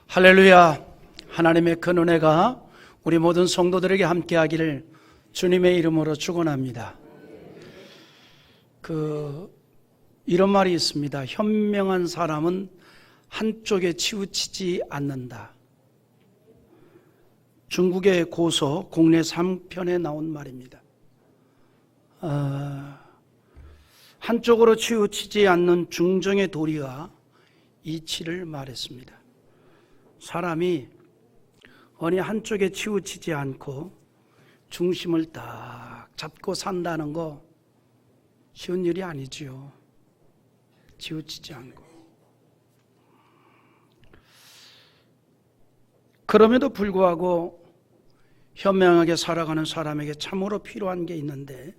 할렐루야. 하나님의 큰 은혜가 우리 모든 성도들에게 함께하기를 주님의 이름으로 축원합니다. 이런 말이 있습니다. 현명한 사람은 한쪽에 치우치지 않는다. 중국의 고서 공례 3편에 나온 말입니다. 한쪽으로 치우치지 않는 중정의 도리가 이치를 말했습니다. 사람이 어느 한쪽에 치우치지 않고 중심을 딱 잡고 산다는 거 쉬운 일이 아니지요. 치우치지 않고. 그럼에도 불구하고 현명하게 살아가는 사람에게 참으로 필요한 게 있는데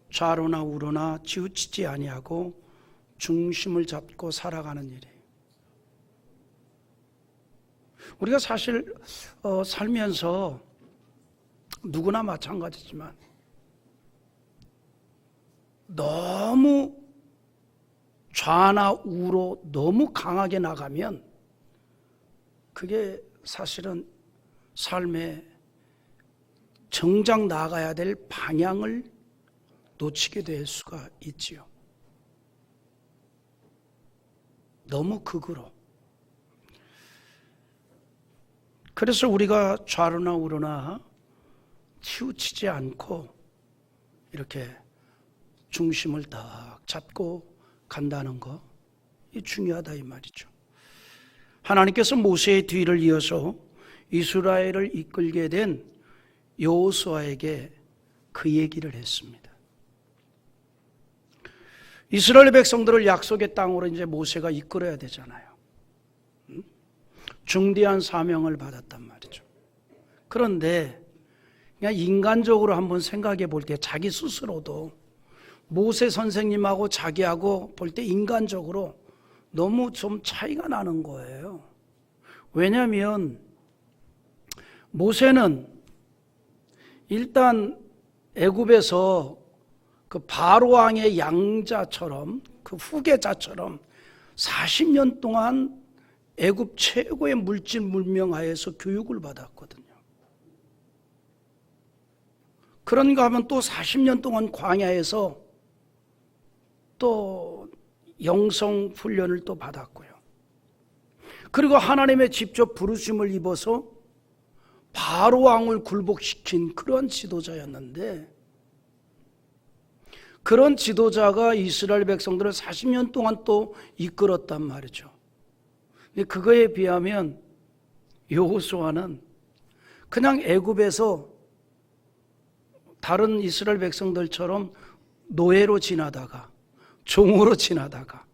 좌로나 우로나 치우치지 아니하고 중심을 잡고 살아가는 일이에요. 우리가 사실 살면서 누구나 마찬가지지만 너무 좌나 우로 너무 강하게 나가면 그게 사실은 삶에 정작 나가야 될 방향을 놓치게 될 수가 있지요. 너무 극으로. 그래서 우리가 좌로나 우로나 치우치지 않고 이렇게 중심을 딱 잡고 간다는 거, 이 중요하다 이 말이죠. 하나님께서 모세의 뒤를 이어서 이스라엘을 이끌게 된 여호수아에게 그 얘기를 했습니다. 이스라엘 백성들을 약속의 땅으로 이제 모세가 이끌어야 되잖아요. 중대한 사명을 받았단 말이죠. 그런데 그냥 인간적으로 한번 생각해 볼 때 자기 스스로도 모세 선생님하고 자기하고 볼 때 인간적으로 너무 좀 차이가 나는 거예요. 왜냐하면 모세는 일단 애굽에서 그 바로 왕의 양자처럼 그 후계자처럼 40년 동안 애굽 최고의 물질 문명하에서 교육을 받았거든요. 그런가 하면 또 40년 동안 광야에서 또 영성 훈련을 또 받았고요. 그리고 하나님의 직접 부르심을 입어서 바로 왕을 굴복시킨 그런 지도자였는데, 그런 지도자가 이스라엘 백성들을 40년 동안 또 이끌었단 말이죠. 그거에 비하면 여호수아는 그냥 애굽에서 다른 이스라엘 백성들처럼 노예로 지나다가 종으로 지나다가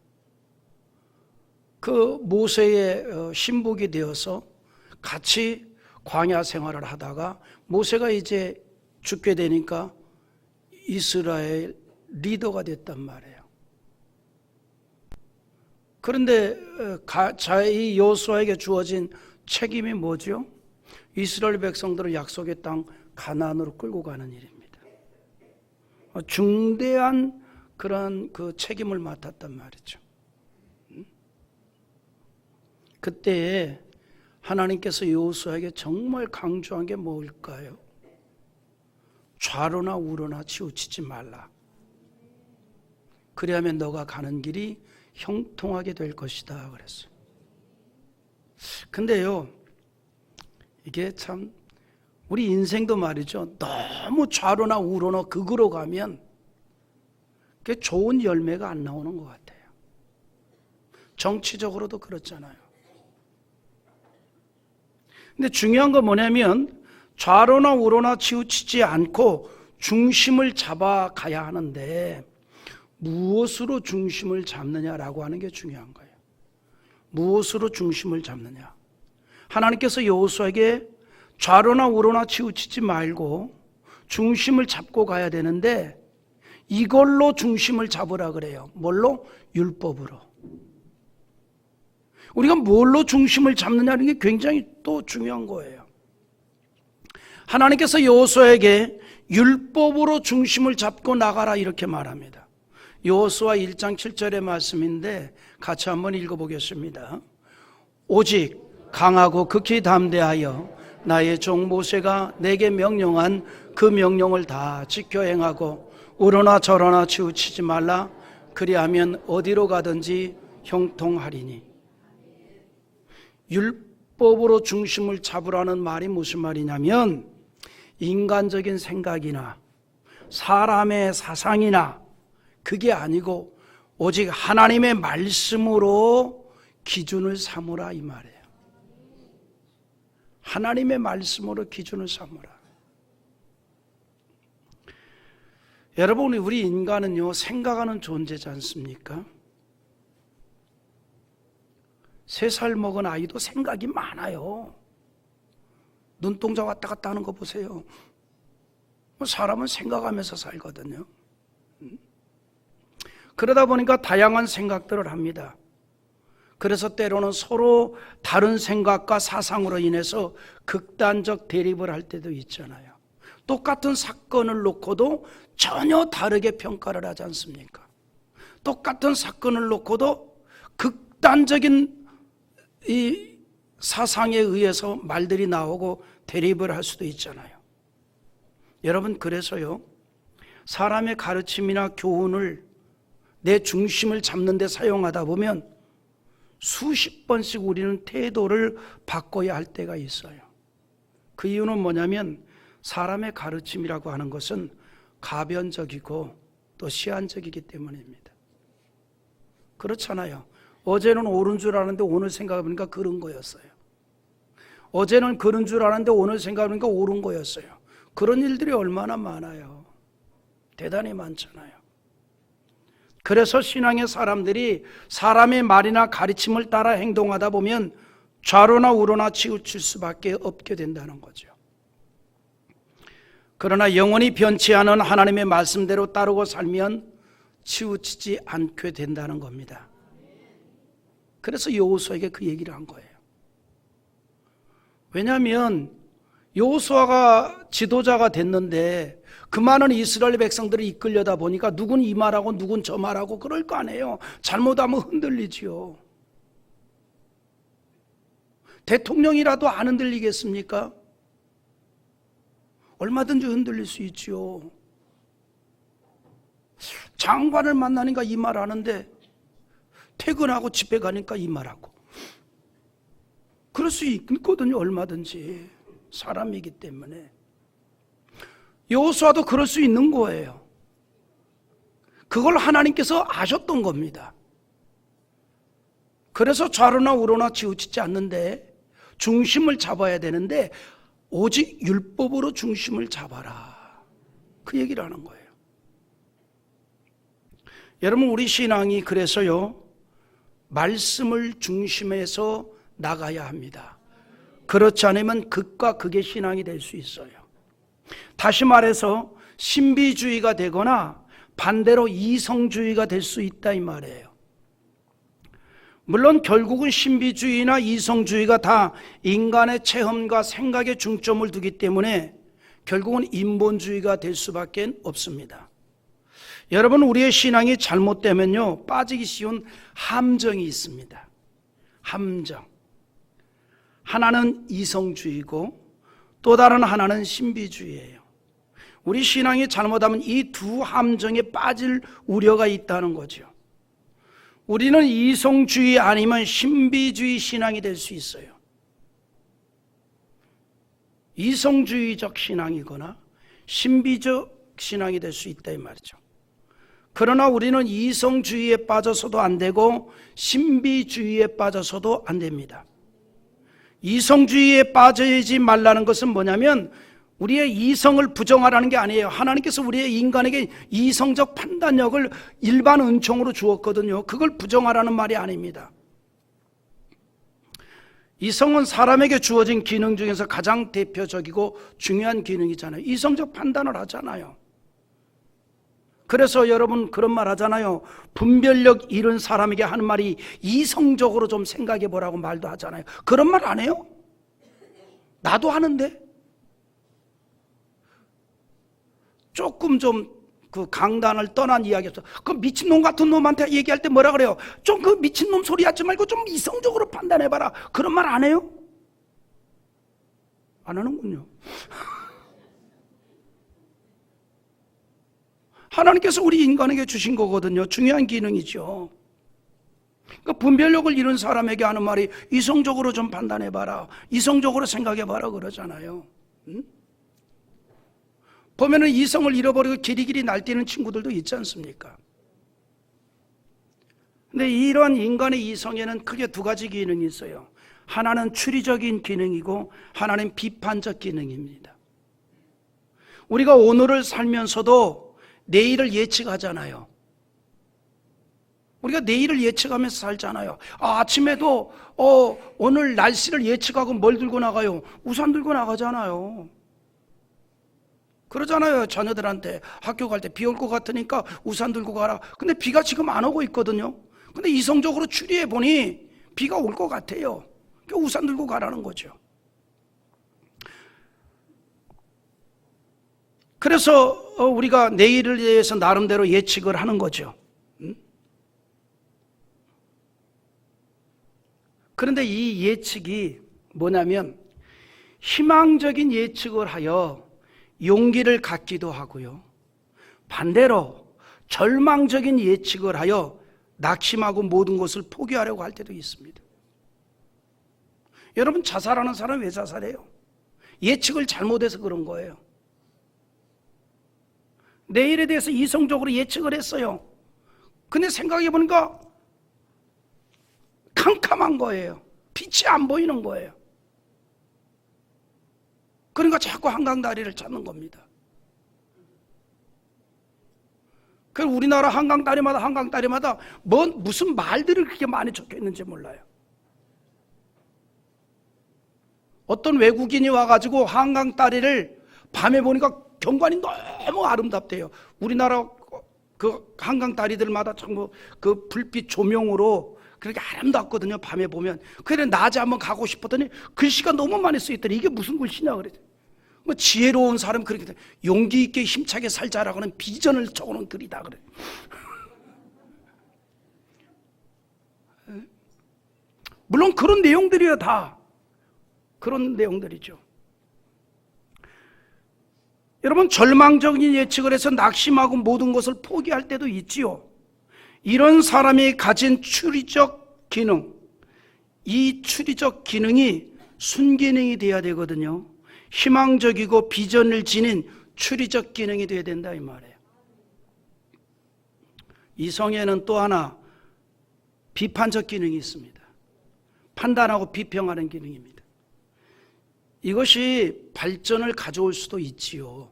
그 모세의 신복이 되어서 같이 광야 생활을 하다가 모세가 이제 죽게 되니까 이스라엘 리더가 됐단 말이에요. 그런데 이 여호수아에게 주어진 책임이 뭐죠? 이스라엘 백성들을 약속의 땅 가나안으로 끌고 가는 일입니다. 중대한 그런 그 책임을 맡았단 말이죠. 그때 하나님께서 여호수아에게 정말 강조한 게 뭘까요? 좌로나 우로나 치우치지 말라. 그리하면 너가 가는 길이 형통하게 될 것이다 그랬어요. 근데요, 이게 참 우리 인생도 말이죠. 너무 좌로나 우로나 극으로 가면 그게 좋은 열매가 안 나오는 것 같아요. 정치적으로도 그렇잖아요. 근데 중요한 건 뭐냐면 좌로나 우로나 치우치지 않고 중심을 잡아가야 하는데 무엇으로 중심을 잡느냐라고 하는 게 중요한 거예요. 무엇으로 중심을 잡느냐. 하나님께서 여호수아에게 좌로나 우로나 치우치지 말고 중심을 잡고 가야 되는데 이걸로 중심을 잡으라 그래요. 뭘로? 율법으로. 우리가 뭘로 중심을 잡느냐는 게 굉장히 또 중요한 거예요. 하나님께서 여호수아에게 율법으로 중심을 잡고 나가라 이렇게 말합니다. 여호수아 1장 7절의 말씀인데 같이 한번 읽어보겠습니다. 오직 강하고 극히 담대하여 나의 종 모세가 내게 명령한 그 명령을 다 지켜 행하고 우러나 저러나 치우치지 말라. 그리하면 어디로 가든지 형통하리니. 율법으로 중심을 잡으라는 말이 무슨 말이냐면 인간적인 생각이나 사람의 사상이나 그게 아니고 오직 하나님의 말씀으로 기준을 삼으라 이 말이에요. 하나님의 말씀으로 기준을 삼으라. 여러분, 우리 인간은요 생각하는 존재지 않습니까? 3살 먹은 아이도 생각이 많아요. 눈동자 왔다 갔다 하는 거 보세요. 사람은 생각하면서 살거든요. 그러다 보니까 다양한 생각들을 합니다. 그래서 때로는 서로 다른 생각과 사상으로 인해서 극단적 대립을 할 때도 있잖아요. 똑같은 사건을 놓고도 전혀 다르게 평가를 하지 않습니까? 똑같은 사건을 놓고도 극단적인 이 사상에 의해서 말들이 나오고 대립을 할 수도 있잖아요. 여러분, 그래서요 사람의 가르침이나 교훈을 내 중심을 잡는 데 사용하다 보면 수십 번씩 우리는 태도를 바꿔야 할 때가 있어요. 그 이유는 뭐냐면 사람의 가르침이라고 하는 것은 가변적이고 또 시한적이기 때문입니다. 그렇잖아요. 어제는 옳은 줄 알았는데 오늘 생각해보니까 그런 거였어요. 어제는 그런 줄 알았는데 오늘 생각해보니까 옳은 거였어요. 그런 일들이 얼마나 많아요. 대단히 많잖아요. 그래서 신앙의 사람들이 사람의 말이나 가르침을 따라 행동하다 보면 좌로나 우로나 치우칠 수밖에 없게 된다는 거죠. 그러나 영원히 변치 않은 하나님의 말씀대로 따르고 살면 치우치지 않게 된다는 겁니다. 그래서 여호수아에게 그 얘기를 한 거예요. 왜냐하면 여호수아가 지도자가 됐는데 그 많은 이스라엘 백성들을 이끌려다 보니까 누군 이 말하고 누군 저 말하고 그럴 거 아니에요. 잘못하면 흔들리지요. 대통령이라도 안 흔들리겠습니까? 얼마든지 흔들릴 수 있지요. 장관을 만나니까 이 말 하는데 퇴근하고 집에 가니까 이 말하고 그럴 수 있거든요. 얼마든지 사람이기 때문에. 여호수아도 그럴 수 있는 거예요. 그걸 하나님께서 아셨던 겁니다. 그래서 좌로나 우로나 치우치지 않는데 중심을 잡아야 되는데 오직 율법으로 중심을 잡아라. 그 얘기를 하는 거예요. 여러분, 우리 신앙이 그래서요 말씀을 중심에서 나가야 합니다. 그렇지 않으면 극과 극의 신앙이 될 수 있어요. 다시 말해서 신비주의가 되거나 반대로 이성주의가 될 수 있다 이 말이에요. 물론 결국은 신비주의나 이성주의가 다 인간의 체험과 생각에 중점을 두기 때문에 결국은 인본주의가 될 수밖에 없습니다. 여러분, 우리의 신앙이 잘못되면요 빠지기 쉬운 함정이 있습니다. 함정. 하나는 이성주의고 또 다른 하나는 신비주의예요. 우리 신앙이 잘못하면 이 두 함정에 빠질 우려가 있다는 거죠. 우리는 이성주의 아니면 신비주의 신앙이 될 수 있어요. 이성주의적 신앙이거나 신비적 신앙이 될 수 있다 이 말이죠. 그러나 우리는 이성주의에 빠져서도 안 되고 신비주의에 빠져서도 안 됩니다. 이성주의에 빠지지 말라는 것은 뭐냐면 우리의 이성을 부정하라는 게 아니에요. 하나님께서 우리의 인간에게 이성적 판단력을 일반 은총으로 주었거든요. 그걸 부정하라는 말이 아닙니다. 이성은 사람에게 주어진 기능 중에서 가장 대표적이고 중요한 기능이잖아요. 이성적 판단을 하잖아요. 그래서 여러분 그런 말 하잖아요. 분별력 잃은 사람에게 하는 말이 이성적으로 좀 생각해 보라고 말도 하잖아요. 그런 말 안 해요? 나도 하는데. 조금 좀 그 강단을 떠난 이야기였어. 그 미친놈 같은 놈한테 얘기할 때 뭐라 그래요? 좀 그 미친놈 소리 하지 말고 좀 이성적으로 판단해봐라. 그런 말 안 해요? 안 하는군요. 하나님께서 우리 인간에게 주신 거거든요. 중요한 기능이죠. 그러니까 분별력을 잃은 사람에게 하는 말이 이성적으로 좀 판단해봐라, 이성적으로 생각해봐라 그러잖아요. 응? 보면은 이성을 잃어버리고 길이길이 날뛰는 친구들도 있지 않습니까? 근데 이런 인간의 이성에는 크게 두 가지 기능이 있어요. 하나는 추리적인 기능이고 하나는 비판적 기능입니다. 우리가 오늘을 살면서도 내일을 예측하잖아요. 우리가 내일을 예측하면서 살잖아요. 아침에도 오늘 날씨를 예측하고 뭘 들고 나가요? 우산 들고 나가잖아요. 그러잖아요. 자녀들한테 학교 갈 때 비 올 것 같으니까 우산 들고 가라. 근데 비가 지금 안 오고 있거든요. 근데 이성적으로 추리해 보니 비가 올 것 같아요. 그러니까 우산 들고 가라는 거죠. 그래서 우리가 내일을 대해서 나름대로 예측을 하는 거죠. 그런데 이 예측이 뭐냐면 희망적인 예측을 하여 용기를 갖기도 하고요. 반대로 절망적인 예측을 하여 낙심하고 모든 것을 포기하려고 할 때도 있습니다. 여러분, 자살하는 사람 왜 자살해요? 예측을 잘못해서 그런 거예요. 내일에 대해서 이성적으로 예측을 했어요. 근데 생각해 보니까 캄캄한 거예요. 빛이 안 보이는 거예요. 그러니까 자꾸 한강다리를 찾는 겁니다. 그래서 우리나라 한강다리마다 무슨 말들이 그렇게 많이 적혀 있는지 몰라요. 어떤 외국인이 와가지고 한강다리를 밤에 보니까 경관이 너무 아름답대요. 우리나라 그 한강다리들마다 전부 그 불빛 조명으로 그렇게 아름답거든요. 밤에 보면. 그래 낮에 한번 가고 싶었더니 글씨가 너무 많이 쓰였더니 이게 무슨 글씨냐 그래. 뭐 지혜로운 사람 그렇게 용기 있게 힘차게 살자라고 하는 비전을 적어놓은 글이다 그래. 물론 그런 내용들이에요. 다 그런 내용들이죠. 여러분, 절망적인 예측을 해서 낙심하고 모든 것을 포기할 때도 있지요. 이런 사람이 가진 추리적 기능, 이 추리적 기능이 순기능이 돼야 되거든요. 희망적이고 비전을 지닌 추리적 기능이 돼야 된다 이 말이에요. 이성에는 또 하나 비판적 기능이 있습니다. 판단하고 비평하는 기능입니다. 이것이 발전을 가져올 수도 있지요.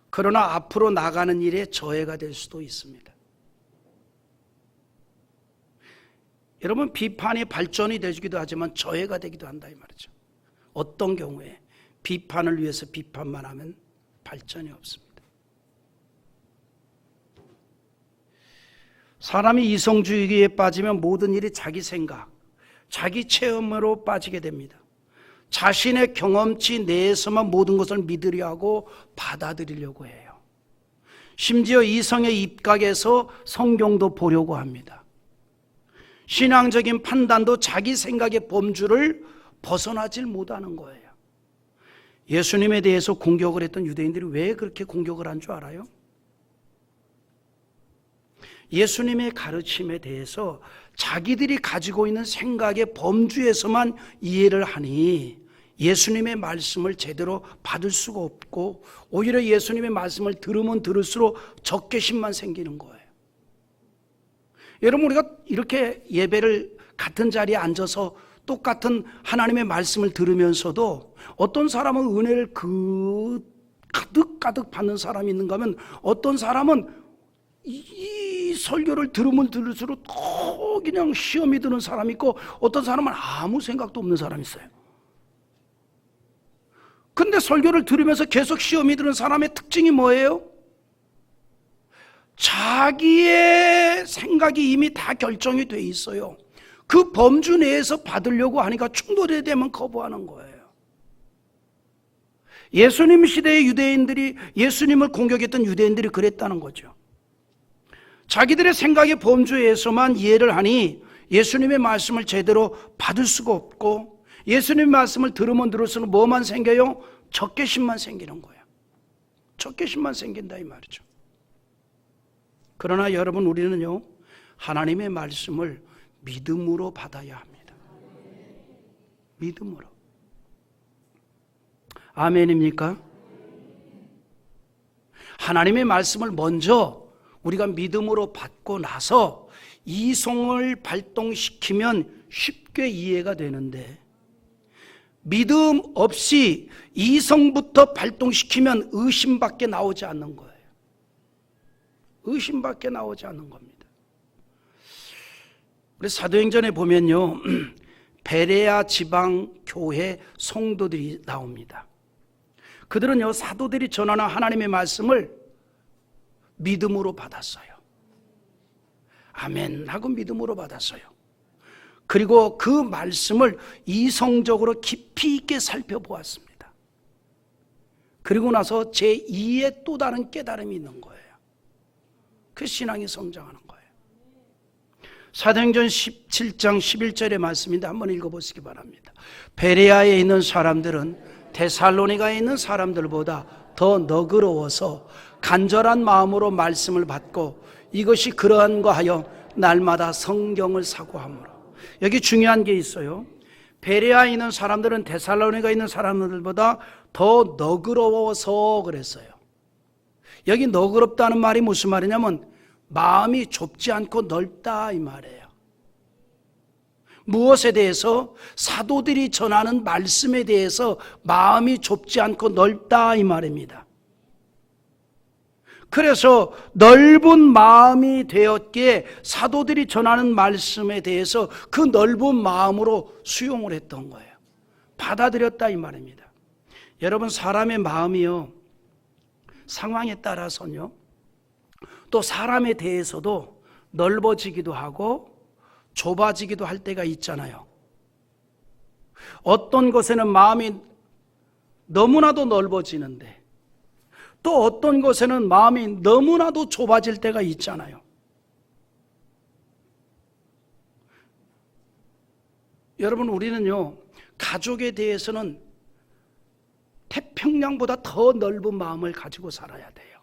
그러나 앞으로 나가는 일에 저해가 될 수도 있습니다. 여러분, 비판이 발전이 되기도 하지만 저해가 되기도 한다 이 말이죠. 어떤 경우에 비판을 위해서 비판만 하면 발전이 없습니다. 사람이 이성주의에 빠지면 모든 일이 자기 생각, 자기 체험으로 빠지게 됩니다. 자신의 경험치 내에서만 모든 것을 믿으려 하고 받아들이려고 해요. 심지어 이성의 입각에서 성경도 보려고 합니다. 신앙적인 판단도 자기 생각의 범주를 벗어나질 못하는 거예요. 예수님에 대해서 공격을 했던 유대인들이 왜 그렇게 공격을 한 줄 알아요? 예수님의 가르침에 대해서 자기들이 가지고 있는 생각의 범주에서만 이해를 하니 예수님의 말씀을 제대로 받을 수가 없고 오히려 예수님의 말씀을 들으면 들을수록 적개심만 생기는 거예요. 여러분, 우리가 이렇게 예배를 같은 자리에 앉아서 똑같은 하나님의 말씀을 들으면서도 어떤 사람은 은혜를 가득 받는 사람이 있는가 하면 어떤 사람은 이 설교를 들으면 들을수록 더 그냥 시험이 드는 사람이 있고 어떤 사람은 아무 생각도 없는 사람이 있어요. 근데 설교를 들으면서 계속 시험이 드는 사람의 특징이 뭐예요? 자기의 생각이 이미 다 결정이 돼 있어요. 그 범주 내에서 받으려고 하니까 충돌이 되면 거부하는 거예요. 예수님 시대의 유대인들이, 예수님을 공격했던 유대인들이 그랬다는 거죠. 자기들의 생각의 범주에서만 이해를 하니 예수님의 말씀을 제대로 받을 수가 없고 예수님 말씀을 들으면 들을수록 뭐만 생겨요? 적개심만 생기는 거예요. 적개심만 생긴다 이 말이죠. 그러나 여러분, 우리는요, 하나님의 말씀을 믿음으로 받아야 합니다. 믿음으로. 아멘입니까? 하나님의 말씀을 먼저 우리가 믿음으로 받고 나서 이성을 발동시키면 쉽게 이해가 되는데, 믿음 없이 이성부터 발동시키면 의심밖에 나오지 않는 거예요. 의심밖에 나오지 않는 겁니다. 우리 사도행전에 보면요, 베레아 지방 교회 성도들이 나옵니다. 그들은요, 사도들이 전하는 하나님의 말씀을 믿음으로 받았어요. 아멘 하고 믿음으로 받았어요. 그리고 그 말씀을 이성적으로 깊이 있게 살펴보았습니다. 그리고 나서 제2의 또 다른 깨달음이 있는 거예요. 그 신앙이 성장하는 거예요. 사도행전 17장 11절의 말씀인데 한번 읽어보시기 바랍니다. 베레아에 있는 사람들은 데살로니가에 있는 사람들보다 더 너그러워서 간절한 마음으로 말씀을 받고 이것이 그러한거 하여 날마다 성경을 사고하므로. 여기 중요한 게 있어요. 베레아에 있는 사람들은 데살로니가에 있는 사람들보다 더 너그러워서 그랬어요. 여기 너그럽다는 말이 무슨 말이냐면 마음이 좁지 않고 넓다 이 말이에요. 무엇에 대해서? 사도들이 전하는 말씀에 대해서 마음이 좁지 않고 넓다 이 말입니다. 그래서 넓은 마음이 되었기에 사도들이 전하는 말씀에 대해서 그 넓은 마음으로 수용을 했던 거예요. 받아들였다 이 말입니다. 여러분, 사람의 마음이요, 상황에 따라서는요, 또 사람에 대해서도 넓어지기도 하고 좁아지기도 할 때가 있잖아요. 어떤 것에는 마음이 너무나도 넓어지는데 또 어떤 것에는 마음이 너무나도 좁아질 때가 있잖아요. 여러분, 우리는요, 가족에 대해서는 태평양보다 더 넓은 마음을 가지고 살아야 돼요.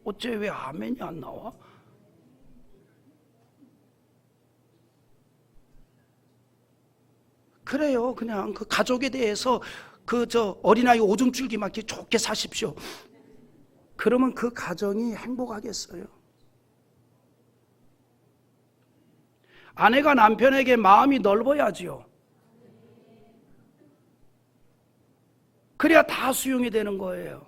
어째 왜 아멘이 안 나와? 그래요. 그냥 그 가족에 대해서 어린아이 오줌줄기 맞게 좋게 사십시오. 그러면 그 가정이 행복하겠어요? 아내가 남편에게 마음이 넓어야지요. 그래야 다 수용이 되는 거예요.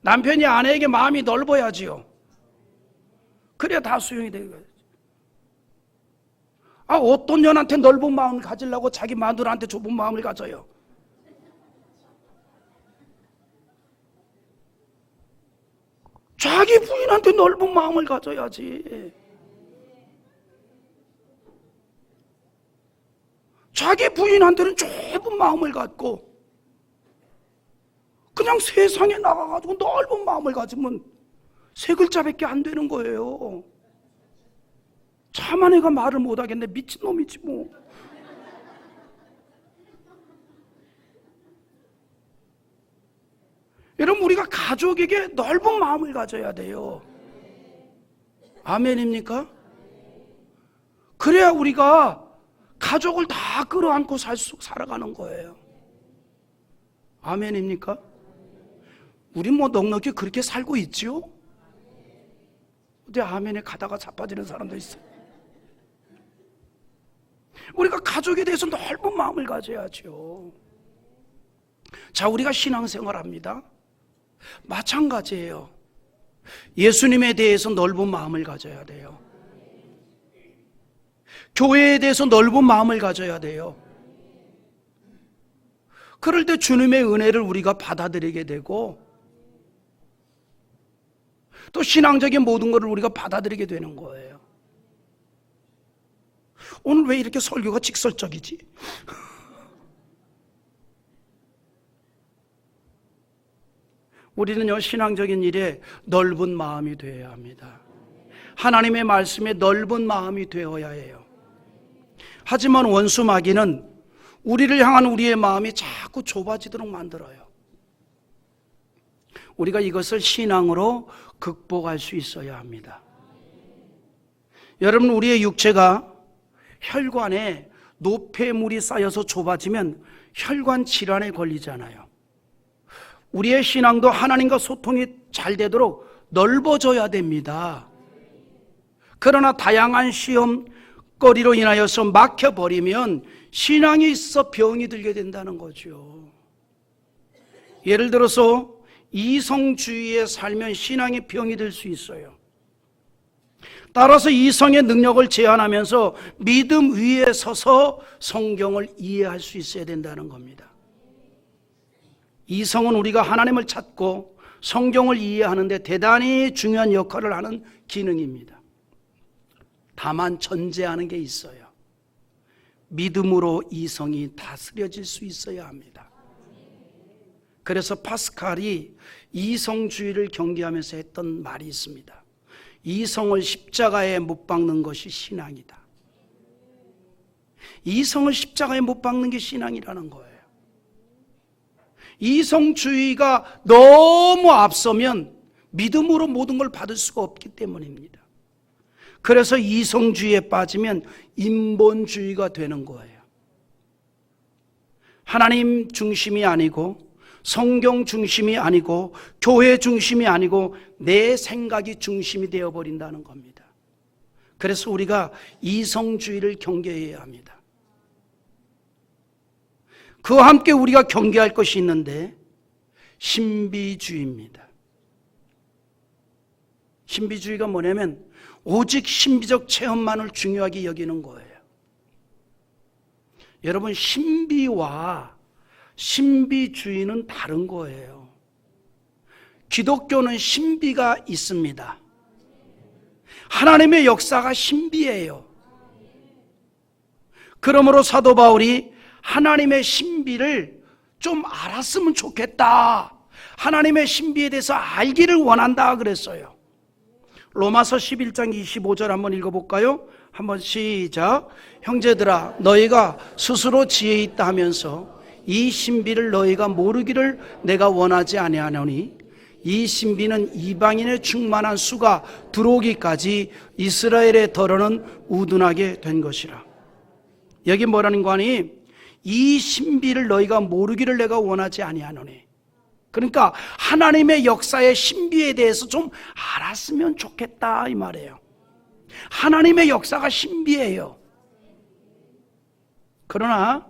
남편이 아내에게 마음이 넓어야지요. 그래야 다 수용이 되는 거예요. 어떤 년한테 넓은 마음을 가지려고 자기 마누라한테 좁은 마음을 가져요? 자기 부인한테 넓은 마음을 가져야지. 자기 부인한테는 좁은 마음을 갖고 그냥 세상에 나가가지고 넓은 마음을 가지면 세 글자밖에 안 되는 거예요. 참 아내가 말을 못하겠네. 미친놈이지 뭐. 여러분, 우리가 가족에게 넓은 마음을 가져야 돼요. 아멘입니까? 그래야 우리가 가족을 다 끌어안고 살아가는 거예요. 아멘입니까? 우리 뭐 넉넉히 그렇게 살고 있지요? 근데 아멘에 가다가 자빠지는 사람도 있어요. 우리가 가족에 대해서 넓은 마음을 가져야죠. 자, 우리가 신앙생활합니다. 마찬가지예요. 예수님에 대해서 넓은 마음을 가져야 돼요. 교회에 대해서 넓은 마음을 가져야 돼요. 그럴 때 주님의 은혜를 우리가 받아들이게 되고 또 신앙적인 모든 것을 우리가 받아들이게 되는 거예요. 오늘 왜 이렇게 설교가 직설적이지? 우리는요, 신앙적인 일에 넓은 마음이 되어야 합니다. 하나님의 말씀에 넓은 마음이 되어야 해요. 하지만 원수 마귀는 우리를 향한 우리의 마음이 자꾸 좁아지도록 만들어요. 우리가 이것을 신앙으로 극복할 수 있어야 합니다. 여러분, 우리의 육체가 혈관에 노폐물이 쌓여서 좁아지면 혈관 질환에 걸리잖아요. 우리의 신앙도 하나님과 소통이 잘 되도록 넓어져야 됩니다. 그러나 다양한 시험거리로 인하여서 막혀버리면 신앙이 있어 병이 들게 된다는 거죠. 예를 들어서 이성주의에 살면 신앙의 병이 들 수 있어요. 따라서 이성의 능력을 제한하면서 믿음 위에 서서 성경을 이해할 수 있어야 된다는 겁니다. 이성은 우리가 하나님을 찾고 성경을 이해하는데 대단히 중요한 역할을 하는 기능입니다. 다만 전제하는 게 있어요. 믿음으로 이성이 다스려질 수 있어야 합니다. 그래서 파스칼이 이성주의를 경계하면서 했던 말이 있습니다. 이성을 십자가에 못 박는 것이 신앙이다. 이성을 십자가에 못 박는 게 신앙이라는 거예요. 이성주의가 너무 앞서면 믿음으로 모든 걸 받을 수가 없기 때문입니다. 그래서 이성주의에 빠지면 인본주의가 되는 거예요. 하나님 중심이 아니고 성경 중심이 아니고 교회 중심이 아니고 내 생각이 중심이 되어버린다는 겁니다. 그래서 우리가 이성주의를 경계해야 합니다. 그와 함께 우리가 경계할 것이 있는데 신비주의입니다. 신비주의가 뭐냐면 오직 신비적 체험만을 중요하게 여기는 거예요. 여러분, 신비와 신비주의는 다른 거예요. 기독교는 신비가 있습니다. 하나님의 역사가 신비예요. 그러므로 사도 바울이 하나님의 신비를 좀 알았으면 좋겠다, 하나님의 신비에 대해서 알기를 원한다 그랬어요. 로마서 11장 25절 한번 읽어볼까요? 한번 시작. 형제들아, 너희가 스스로 지혜 있다 하면서 이 신비를 너희가 모르기를 내가 원하지 아니하노니 이 신비는 이방인의 충만한 수가 들어오기까지 이스라엘의 더러는 우둔하게 된 것이라. 여기 뭐라는 거 아니? 이 신비를 너희가 모르기를 내가 원하지 아니하노니. 그러니까 하나님의 역사의 신비에 대해서 좀 알았으면 좋겠다 이 말이에요. 하나님의 역사가 신비예요. 그러나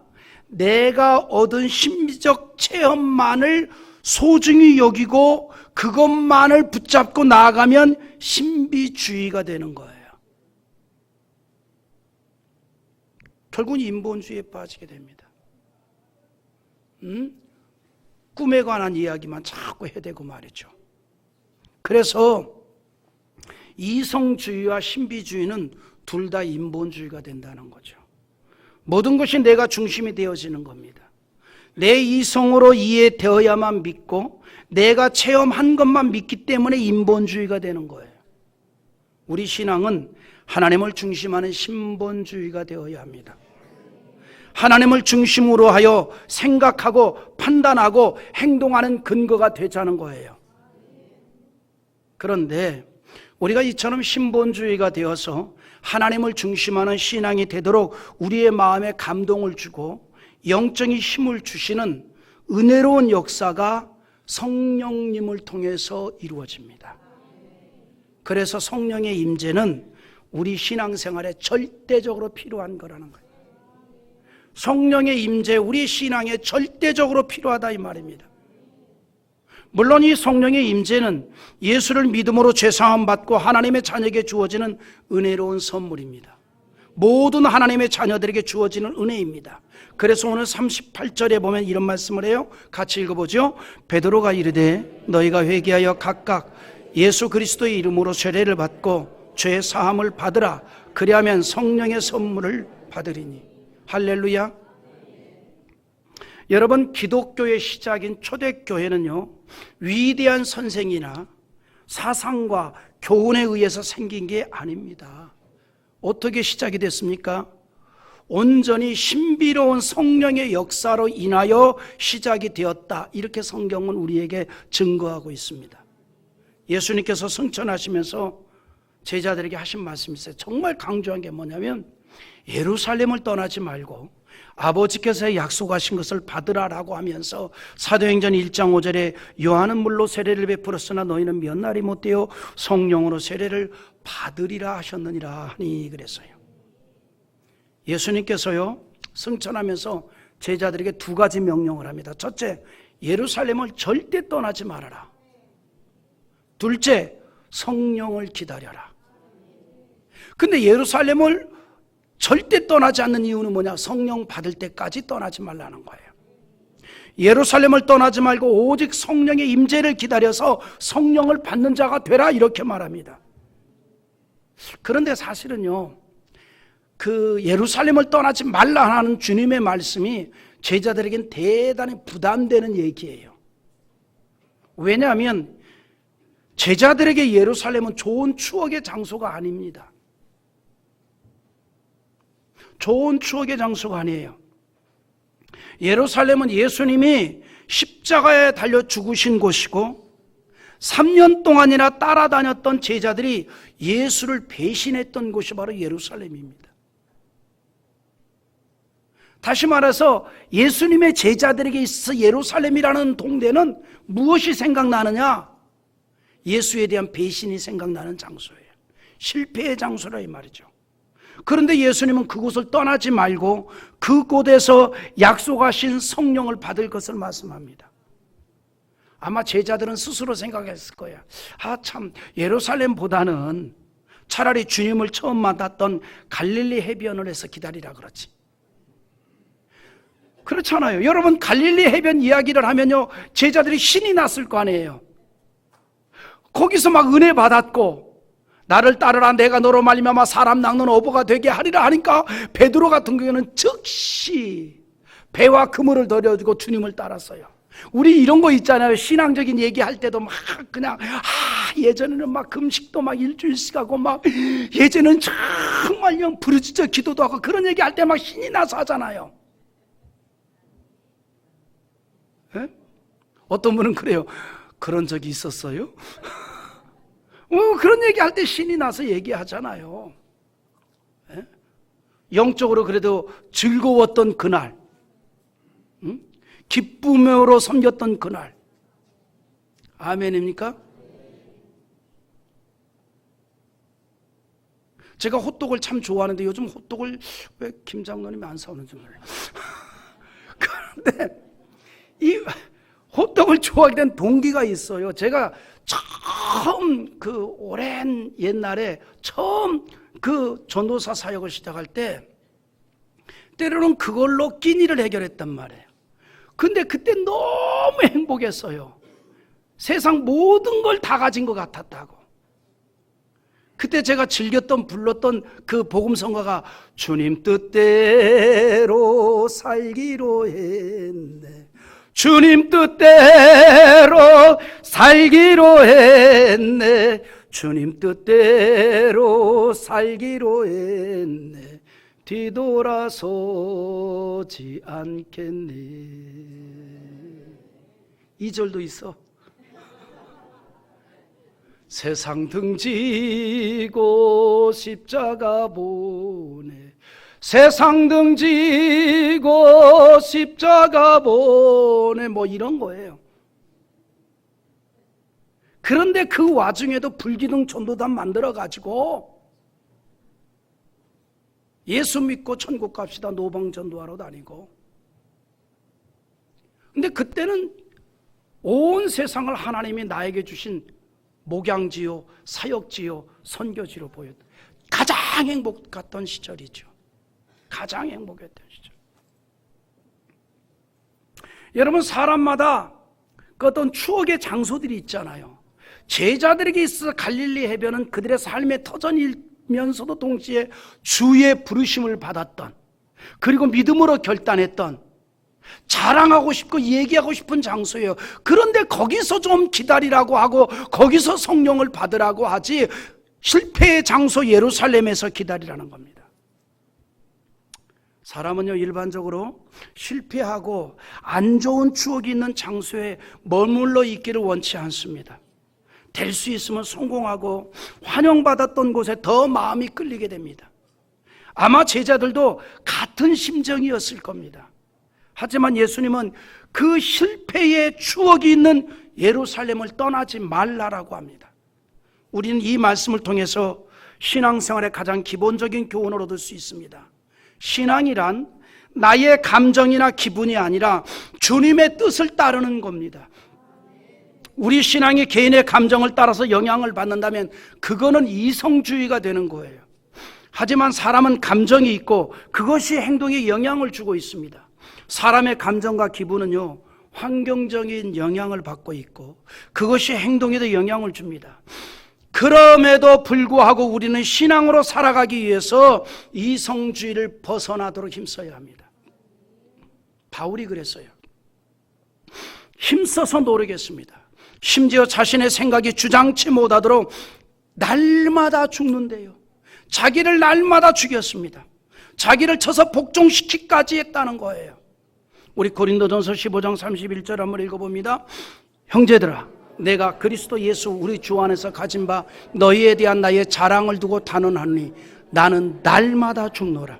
내가 얻은 신비적 체험만을 소중히 여기고 그것만을 붙잡고 나아가면 신비주의가 되는 거예요. 결국은 인본주의에 빠지게 됩니다. 꿈에 관한 이야기만 자꾸 해대고 말이죠. 그래서 이성주의와 신비주의는 둘 다 인본주의가 된다는 거죠. 모든 것이 내가 중심이 되어지는 겁니다. 내 이성으로 이해되어야만 믿고 내가 체험한 것만 믿기 때문에 인본주의가 되는 거예요. 우리 신앙은 하나님을 중심하는 신본주의가 되어야 합니다. 하나님을 중심으로 하여 생각하고 판단하고 행동하는 근거가 되자는 거예요. 그런데 우리가 이처럼 신본주의가 되어서 하나님을 중심하는 신앙이 되도록 우리의 마음에 감동을 주고 영적인 힘을 주시는 은혜로운 역사가 성령님을 통해서 이루어집니다. 그래서 성령의 임재는 우리 신앙생활에 절대적으로 필요한 거라는 거예요. 성령의 임재, 우리 신앙에 절대적으로 필요하다 이 말입니다. 물론 이 성령의 임재는 예수를 믿음으로 죄사함 받고 하나님의 자녀에게 주어지는 은혜로운 선물입니다. 모든 하나님의 자녀들에게 주어지는 은혜입니다. 그래서 오늘 38절에 보면 이런 말씀을 해요. 같이 읽어보죠. 베드로가 이르되 너희가 회개하여 각각 예수 그리스도의 이름으로 세례를 받고 죄 사함을 받으라. 그리하면 성령의 선물을 받으리니. 할렐루야. 여러분, 기독교의 시작인 초대교회는요, 위대한 선생이나 사상과 교훈에 의해서 생긴 게 아닙니다. 어떻게 시작이 됐습니까? 온전히 신비로운 성령의 역사로 인하여 시작이 되었다. 이렇게 성경은 우리에게 증거하고 있습니다. 예수님께서 승천하시면서 제자들에게 하신 말씀이 있어요. 정말 강조한 게 뭐냐면 예루살렘을 떠나지 말고 아버지께서 약속하신 것을 받으라라고 하면서 사도행전 1장 5절에 요한은 물로 세례를 베풀었으나 너희는 몇 날이 못되어 성령으로 세례를 받으리라 하셨느니라 하니 그랬어요. 예수님께서요 승천하면서 제자들에게 두 가지 명령을 합니다. 첫째, 예루살렘을 절대 떠나지 말아라. 둘째, 성령을 기다려라. 근데 예루살렘을 절대 떠나지 않는 이유는 뭐냐? 성령 받을 때까지 떠나지 말라는 거예요. 예루살렘을 떠나지 말고 오직 성령의 임재를 기다려서 성령을 받는 자가 되라 이렇게 말합니다. 그런데 사실은요 그 예루살렘을 떠나지 말라 하는 주님의 말씀이 제자들에겐 대단히 부담되는 얘기예요. 왜냐하면 제자들에게 예루살렘은 좋은 추억의 장소가 아닙니다. 좋은 추억의 장소가 아니에요. 예루살렘은 예수님이 십자가에 달려 죽으신 곳이고 3년 동안이나 따라다녔던 제자들이 예수를 배신했던 곳이 바로 예루살렘입니다. 다시 말해서 예수님의 제자들에게 있어 예루살렘이라는 동네는 무엇이 생각나느냐? 예수에 대한 배신이 생각나는 장소예요. 실패의 장소라 이 말이죠. 그런데 예수님은 그곳을 떠나지 말고 그곳에서 약속하신 성령을 받을 것을 말씀합니다. 아마 제자들은 스스로 생각했을 거예요. 참 예루살렘보다는 차라리 주님을 처음 만났던 갈릴리 해변을 해서 기다리라 그러지. 그렇잖아요. 여러분 갈릴리 해변 이야기를 하면요 제자들이 신이 났을 거 아니에요. 거기서 막 은혜 받았고 나를 따르라 내가 너로 말미암아 사람 낚는 어부가 되게 하리라 하니까 베드로 같은 경우에는 즉시 배와 그물을 덜어주고 주님을 따랐어요. 우리 이런 거 있잖아요. 신앙적인 얘기할 때도 막 그냥 예전에는 막 금식도 막 일주일씩 하고 막 예전에는 정말 그냥 부르짖어 기도도 하고 그런 얘기할 때 막 신이 나서 하잖아요. 에? 어떤 분은 그래요. 그런 적이 있었어요? 그런 얘기할 때 신이 나서 얘기하잖아요. 에? 영적으로 그래도 즐거웠던 그날, 기쁨으로 섬겼던 그날. 아멘입니까? 제가 호떡을 참 좋아하는데 요즘 호떡을 왜 김 장로님이 안 사오는지 몰라요. 그런데 이 호떡을 좋아하게 된 동기가 있어요. 제가 처음 그 오랜 옛날에 처음 그 전도사 사역을 시작할 때 때로는 그걸로 끼니를 해결했단 말이에요. 근데 그때 너무 행복했어요. 세상 모든 걸 다 가진 것 같았다고. 그때 제가 즐겼던 불렀던 그 복음성가가 주님 뜻대로 살기로 했네. 주님 뜻대로 살기로 했네. 주님 뜻대로 살기로 했네. 뒤돌아서지 않겠네. 2절도 있어. 세상 등지고 십자가 보내. 세상 등지고 십자가 보내. 뭐 이런 거예요. 그런데 그 와중에도 불기둥 전도단 만들어 가지고 예수 믿고 천국 갑시다 노방 전도하러 다니고. 근데 그때는 온 세상을 하나님이 나에게 주신 목양지요 사역지요 선교지로 보였다. 가장 행복했던 시절이죠. 가장 행복했던 시절. 여러분 사람마다 그 어떤 추억의 장소들이 있잖아요. 제자들에게 있어서 갈릴리 해변은 그들의 삶의 터전이면서도 동시에 주의 부르심을 받았던, 그리고 믿음으로 결단했던, 자랑하고 싶고 얘기하고 싶은 장소예요. 그런데 거기서 좀 기다리라고 하고 거기서 성령을 받으라고 하지 실패의 장소 예루살렘에서 기다리라는 겁니다. 사람은요, 일반적으로 실패하고 안 좋은 추억이 있는 장소에 머물러 있기를 원치 않습니다. 될 수 있으면 성공하고 환영받았던 곳에 더 마음이 끌리게 됩니다. 아마 제자들도 같은 심정이었을 겁니다. 하지만 예수님은 그 실패의 추억이 있는 예루살렘을 떠나지 말라라고 합니다. 우리는 이 말씀을 통해서 신앙생활의 가장 기본적인 교훈을 얻을 수 있습니다. 신앙이란 나의 감정이나 기분이 아니라 주님의 뜻을 따르는 겁니다. 우리 신앙이 개인의 감정을 따라서 영향을 받는다면 그거는 이성주의가 되는 거예요. 하지만 사람은 감정이 있고 그것이 행동에 영향을 주고 있습니다. 사람의 감정과 기분은요, 환경적인 영향을 받고 있고 그것이 행동에도 영향을 줍니다. 그럼에도 불구하고 우리는 신앙으로 살아가기 위해서 이성주의를 벗어나도록 힘써야 합니다. 바울이 그랬어요. 힘써서 노력했습니다. 심지어 자신의 생각이 주장치 못하도록 날마다 죽는데요, 자기를 날마다 죽였습니다. 자기를 쳐서 복종시키기까지 했다는 거예요. 우리 고린도전서 15장 31절 한번 읽어봅니다. 형제들아, 내가 그리스도 예수 우리 주 안에서 가진 바 너희에 대한 나의 자랑을 두고 단언하노니 나는 날마다 죽노라.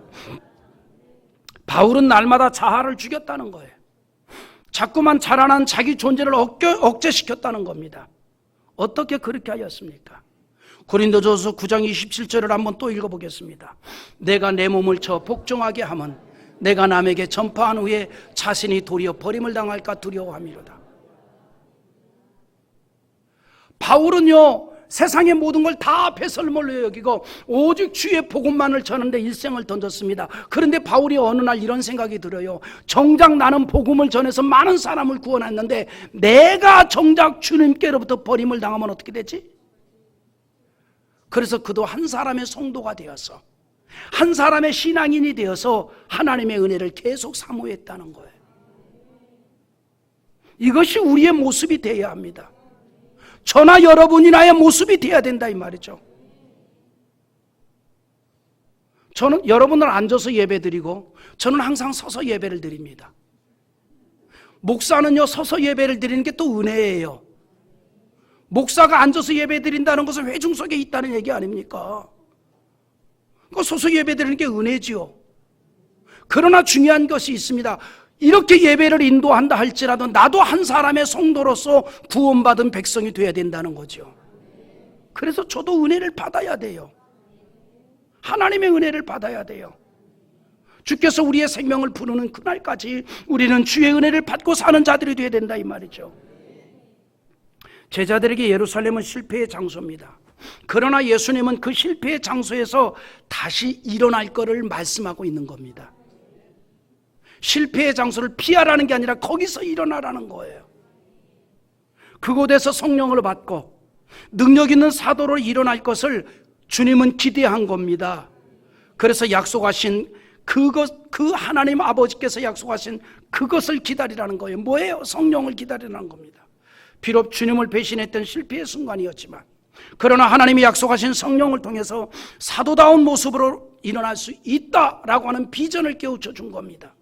바울은 날마다 자아를 죽였다는 거예요. 자꾸만 자라난 자기 존재를 억제시켰다는 겁니다. 어떻게 그렇게 하였습니까? 고린도전서 9장 27절을 한번 또 읽어보겠습니다. 내가 내 몸을 쳐 복종하게 하면 내가 남에게 전파한 후에 자신이 도리어 버림을 당할까 두려워함이로다. 바울은요, 세상의 모든 걸 다 배설물로 여기고 오직 주의 복음만을 전하는데 일생을 던졌습니다. 그런데 바울이 어느 날 이런 생각이 들어요. 정작 나는 복음을 전해서 많은 사람을 구원했는데 내가 정작 주님께로부터 버림을 당하면 어떻게 되지? 그래서 그도 한 사람의 성도가 되어서, 한 사람의 신앙인이 되어서 하나님의 은혜를 계속 사모했다는 거예요. 이것이 우리의 모습이 되어야 합니다. 저나 여러분이 나의 모습이 되어야 된다 이 말이죠. 저는 여러분들 앉아서 예배드리고 저는 항상 서서 예배를 드립니다. 목사는요, 서서 예배를 드리는 게 또 은혜예요. 목사가 앉아서 예배 드린다는 것은 회중 속에 있다는 얘기 아닙니까? 서서 예배 드리는 게 은혜지요. 그러나 중요한 것이 있습니다. 이렇게 예배를 인도한다 할지라도 나도 한 사람의 성도로서 구원받은 백성이 돼야 된다는 거죠. 그래서 저도 은혜를 받아야 돼요. 하나님의 은혜를 받아야 돼요. 주께서 우리의 생명을 부르는 그날까지 우리는 주의 은혜를 받고 사는 자들이 돼야 된다 이 말이죠. 제자들에게 예루살렘은 실패의 장소입니다. 그러나 예수님은 그 실패의 장소에서 다시 일어날 것을 말씀하고 있는 겁니다. 실패의 장소를 피하라는 게 아니라 거기서 일어나라는 거예요. 그곳에서 성령을 받고 능력 있는 사도로 일어날 것을 주님은 기대한 겁니다. 그래서 약속하신 그 하나님 아버지께서 약속하신 그것을 기다리라는 거예요. 뭐예요? 성령을 기다리라는 겁니다. 비록 주님을 배신했던 실패의 순간이었지만, 그러나 하나님이 약속하신 성령을 통해서 사도다운 모습으로 일어날 수 있다라고 하는 비전을 깨우쳐 준 겁니다.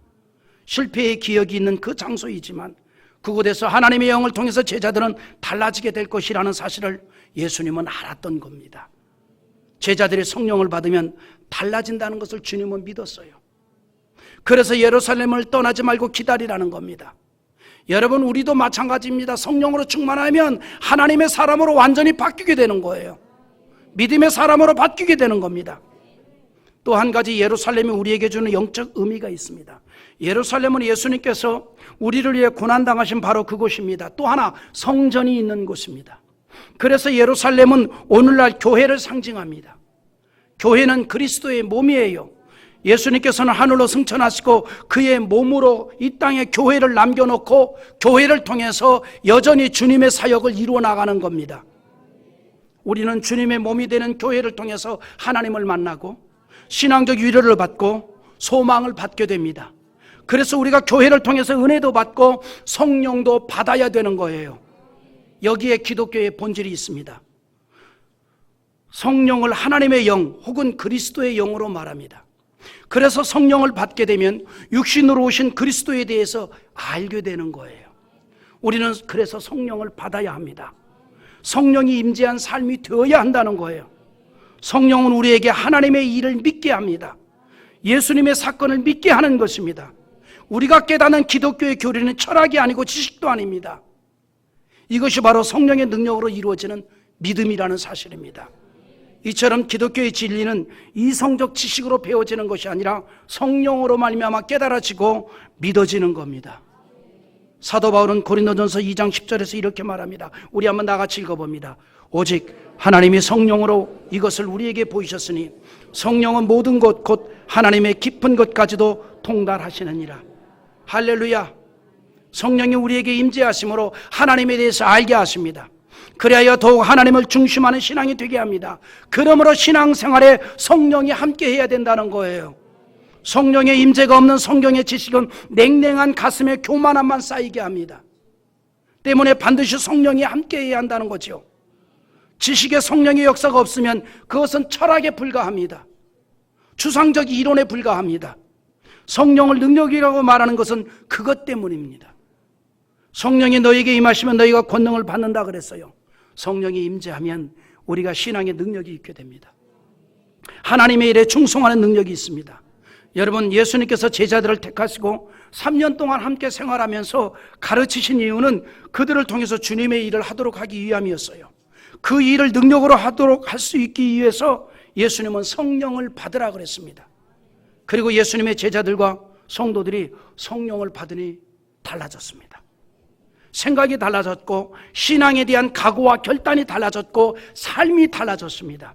실패의 기억이 있는 그 장소이지만 그곳에서 하나님의 영을 통해서 제자들은 달라지게 될 것이라는 사실을 예수님은 알았던 겁니다. 제자들이 성령을 받으면 달라진다는 것을 주님은 믿었어요. 그래서 예루살렘을 떠나지 말고 기다리라는 겁니다. 여러분, 우리도 마찬가지입니다. 성령으로 충만하면 하나님의 사람으로 완전히 바뀌게 되는 거예요. 믿음의 사람으로 바뀌게 되는 겁니다. 또 한 가지 예루살렘이 우리에게 주는 영적 의미가 있습니다. 예루살렘은 예수님께서 우리를 위해 고난당하신 바로 그곳입니다. 또 하나 성전이 있는 곳입니다. 그래서 예루살렘은 오늘날 교회를 상징합니다. 교회는 그리스도의 몸이에요. 예수님께서는 하늘로 승천하시고 그의 몸으로 이 땅에 교회를 남겨놓고 교회를 통해서 여전히 주님의 사역을 이루어 나가는 겁니다. 우리는 주님의 몸이 되는 교회를 통해서 하나님을 만나고 신앙적 위로를 받고 소망을 받게 됩니다. 그래서 우리가 교회를 통해서 은혜도 받고 성령도 받아야 되는 거예요. 여기에 기독교의 본질이 있습니다. 성령을 하나님의 영 혹은 그리스도의 영으로 말합니다. 그래서 성령을 받게 되면 육신으로 오신 그리스도에 대해서 알게 되는 거예요. 우리는 그래서 성령을 받아야 합니다. 성령이 임재한 삶이 되어야 한다는 거예요. 성령은 우리에게 하나님의 일을 믿게 합니다. 예수님의 사건을 믿게 하는 것입니다. 우리가 깨닫는 기독교의 교리는 철학이 아니고 지식도 아닙니다. 이것이 바로 성령의 능력으로 이루어지는 믿음이라는 사실입니다. 이처럼 기독교의 진리는 이성적 지식으로 배워지는 것이 아니라 성령으로 말미암아 깨달아지고 믿어지는 겁니다. 사도 바울은 고린도전서 2장 10절에서 이렇게 말합니다. 우리 한번 나같이 읽어봅니다. 오직 하나님이 성령으로 이것을 우리에게 보이셨으니 성령은 모든 것 곧 하나님의 깊은 것까지도 통달하시느니라. 할렐루야. 성령이 우리에게 임재하심으로 하나님에 대해서 알게 하십니다. 그래야 더욱 하나님을 중심하는 신앙이 되게 합니다. 그러므로 신앙생활에 성령이 함께해야 된다는 거예요. 성령의 임재가 없는 성경의 지식은 냉랭한 가슴에 교만함만 쌓이게 합니다. 때문에 반드시 성령이 함께해야 한다는 거죠. 지식에 성령의 역사가 없으면 그것은 철학에 불과합니다. 추상적 이론에 불과합니다. 성령을 능력이라고 말하는 것은 그것 때문입니다. 성령이 너에게 임하시면 너희가 권능을 받는다 그랬어요. 성령이 임재하면 우리가 신앙의 능력이 있게 됩니다. 하나님의 일에 충성하는 능력이 있습니다. 여러분, 예수님께서 제자들을 택하시고 3년 동안 함께 생활하면서 가르치신 이유는 그들을 통해서 주님의 일을 하도록 하기 위함이었어요. 그 일을 능력으로 하도록 할 수 있기 위해서 예수님은 성령을 받으라 그랬습니다. 그리고 예수님의 제자들과 성도들이 성령을 받으니 달라졌습니다. 생각이 달라졌고 신앙에 대한 각오와 결단이 달라졌고 삶이 달라졌습니다.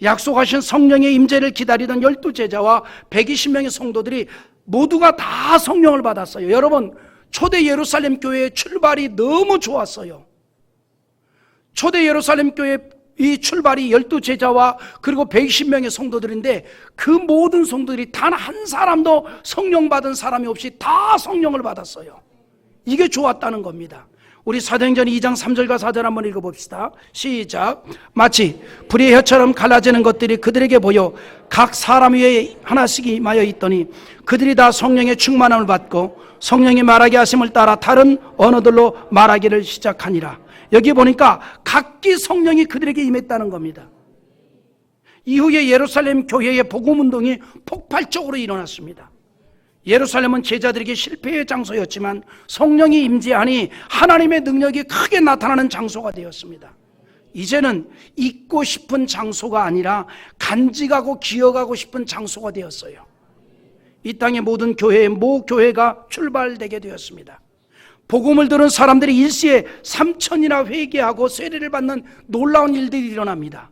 약속하신 성령의 임재를 기다리던 12제자와 120명의 성도들이 모두가 다 성령을 받았어요. 여러분, 초대 예루살렘 교회의 출발이 너무 좋았어요. 초대 예루살렘 교회 이 출발이 12제자와 그리고 120명의 성도들인데 그 모든 성도들이 단 한 사람도 성령 받은 사람이 없이 다 성령을 받았어요. 이게 좋았다는 겁니다. 우리 사도행전 2장 3절과 4절 한번 읽어봅시다. 시작. 마치 불의 혀처럼 갈라지는 것들이 그들에게 보여 각 사람 위에 하나씩 임하여 있더니 그들이 다 성령의 충만함을 받고 성령이 말하게 하심을 따라 다른 언어들로 말하기를 시작하니라. 여기 보니까 각기 성령이 그들에게 임했다는 겁니다. 이후에 예루살렘 교회의 복음운동이 폭발적으로 일어났습니다. 예루살렘은 제자들에게 실패의 장소였지만 성령이 임재하니 하나님의 능력이 크게 나타나는 장소가 되었습니다. 이제는 잊고 싶은 장소가 아니라 간직하고 기억하고 싶은 장소가 되었어요. 이 땅의 모든 교회의 모 교회가 출발되게 되었습니다. 복음을 들은 사람들이 일시에 3,000이나 회개하고 세례를 받는 놀라운 일들이 일어납니다.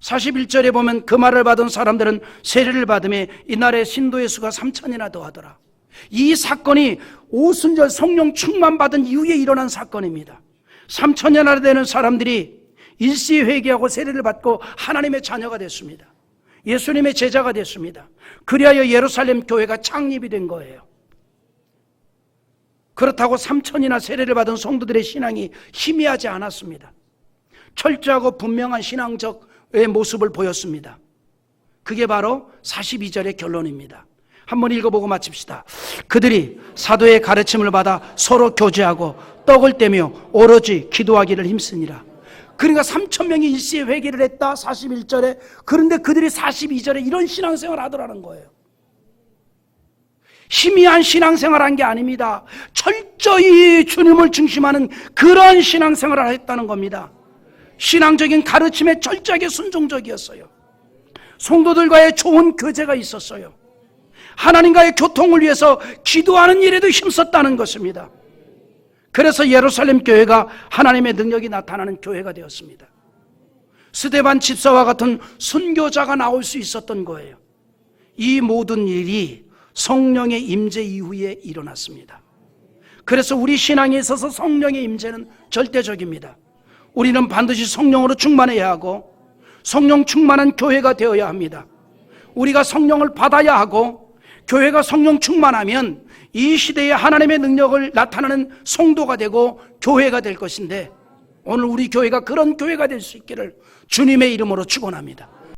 41절에 보면 그 말을 받은 사람들은 세례를 받음에 이날에 신도의 수가 3,000이나 더하더라. 이 사건이 오순절 성령 충만 받은 이후에 일어난 사건입니다. 3,000여나 되는 사람들이 일시에 회개하고 세례를 받고 하나님의 자녀가 됐습니다. 예수님의 제자가 됐습니다. 그리하여 예루살렘 교회가 창립이 된 거예요. 그렇다고 3,000이나 세례를 받은 성도들의 신앙이 희미하지 않았습니다. 철저하고 분명한 신앙적의 모습을 보였습니다. 그게 바로 42절의 결론입니다. 한번 읽어보고 마칩시다. 그들이 사도의 가르침을 받아 서로 교제하고 떡을 떼며 오로지 기도하기를 힘쓰니라. 그러니까 3,000명이 일시에 회개를 했다 41절에. 그런데 그들이 42절에 이런 신앙생활을 하더라는 거예요. 희미한 신앙생활한 게 아닙니다. 철저히 주님을 중심하는 그런 신앙생활을 했다는 겁니다. 신앙적인 가르침에 철저하게 순종적이었어요. 성도들과의 좋은 교제가 있었어요. 하나님과의 교통을 위해서 기도하는 일에도 힘썼다는 것입니다. 그래서 예루살렘 교회가 하나님의 능력이 나타나는 교회가 되었습니다. 스데반 집사와 같은 순교자가 나올 수 있었던 거예요. 이 모든 일이 성령의 임재 이후에 일어났습니다. 그래서 우리 신앙에 있어서 성령의 임재는 절대적입니다. 우리는 반드시 성령으로 충만해야 하고 성령 충만한 교회가 되어야 합니다. 우리가 성령을 받아야 하고 교회가 성령 충만하면 이 시대에 하나님의 능력을 나타내는 성도가 되고 교회가 될 것인데 오늘 우리 교회가 그런 교회가 될 수 있기를 주님의 이름으로 축원합니다.